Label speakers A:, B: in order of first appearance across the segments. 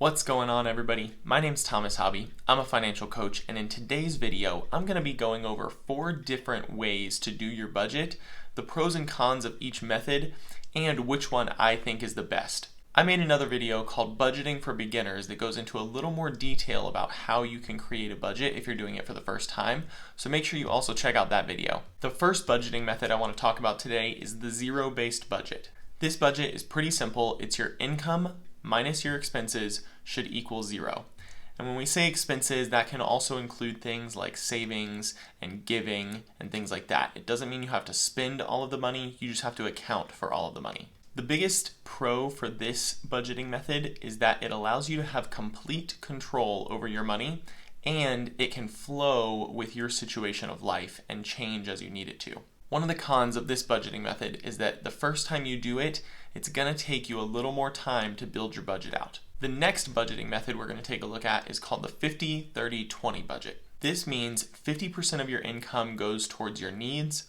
A: What's going on, everybody? My name's Thomas Hobby. I'm a financial coach, and in today's video, I'm going to be going over 4 different ways to do your budget, the pros and cons of each method, and which one I think is the best. I made another video called Budgeting for Beginners that goes into a little more detail about how you can create a budget if you're doing it for the first time, so make sure you also check out that video. The first budgeting method I want to talk about today is the zero-based budget. This budget is pretty simple. It's your income minus your expenses should equal 0. And when we say expenses, that can also include things like savings and giving and things like that. It doesn't mean you have to spend all of the money, you just have to account for all of the money. The biggest pro for this budgeting method is that it allows you to have complete control over your money, and it can flow with your situation of life and change as you need it to. One of the cons of this budgeting method is that the first time you do it, it's going to take you a little more time to build your budget out. The next budgeting method we're going to take a look at is called the 50-30-20 budget. This means 50% of your income goes towards your needs,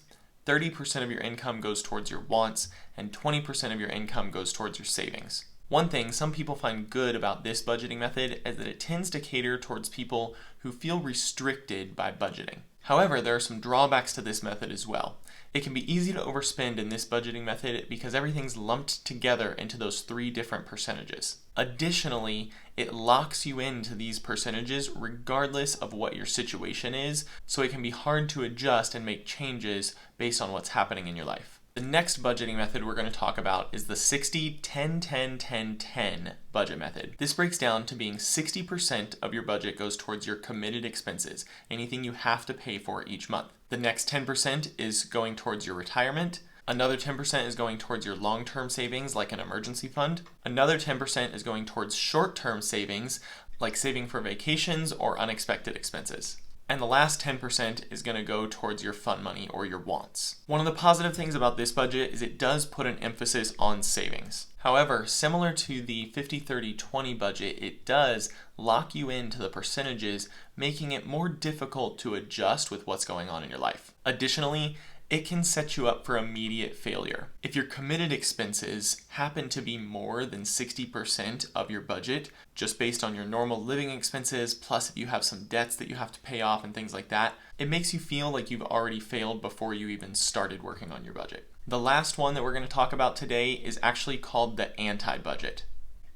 A: 30% of your income goes towards your wants, and 20% of your income goes towards your savings. One thing some people find good about this budgeting method is that it tends to cater towards people who feel restricted by budgeting. However, there are some drawbacks to this method as well. It can be easy to overspend in this budgeting method because everything's lumped together into those 3 different percentages. Additionally, it locks you into these percentages regardless of what your situation is, so it can be hard to adjust and make changes based on what's happening in your life. The next budgeting method we're going to talk about is the 60-10-10-10-10 budget method. This breaks down to being 60% of your budget goes towards your committed expenses, anything you have to pay for each month. The next 10% is going towards your retirement. Another 10% is going towards your long-term savings, like an emergency fund. Another 10% is going towards short-term savings, like saving for vacations or unexpected expenses. And the last 10% is going to go towards your fun money or your wants. One of the positive things about this budget is it does put an emphasis on savings. However, similar to the 50-30-20 budget, it does lock you into the percentages, making it more difficult to adjust with what's going on in your life. Additionally, it can set you up for immediate failure. If your committed expenses happen to be more than 60% of your budget, just based on your normal living expenses, plus if you have some debts that you have to pay off and things like that, it makes you feel like you've already failed before you even started working on your budget. The last one that we're going to talk about today is actually called the AntiBudget.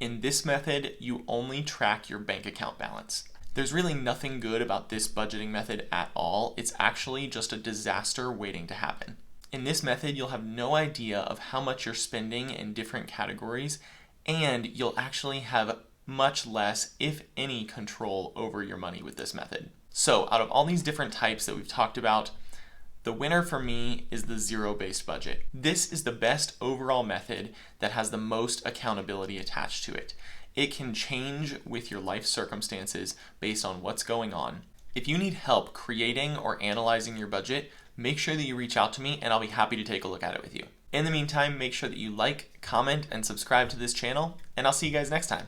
A: In this method, you only track your bank account balance. There's really nothing good about this budgeting method at all. It's actually just a disaster waiting to happen. In this method, you'll have no idea of how much you're spending in different categories, and you'll actually have much less, if any, control over your money with this method. So, out of all these different types that we've talked about, the winner for me is the zero-based budget. This is the best overall method that has the most accountability attached to it. It can change with your life circumstances based on what's going on. If you need help creating or analyzing your budget, make sure that you reach out to me and I'll be happy to take a look at it with you. In the meantime, make sure that you like, comment, and subscribe to this channel, and I'll see you guys next time.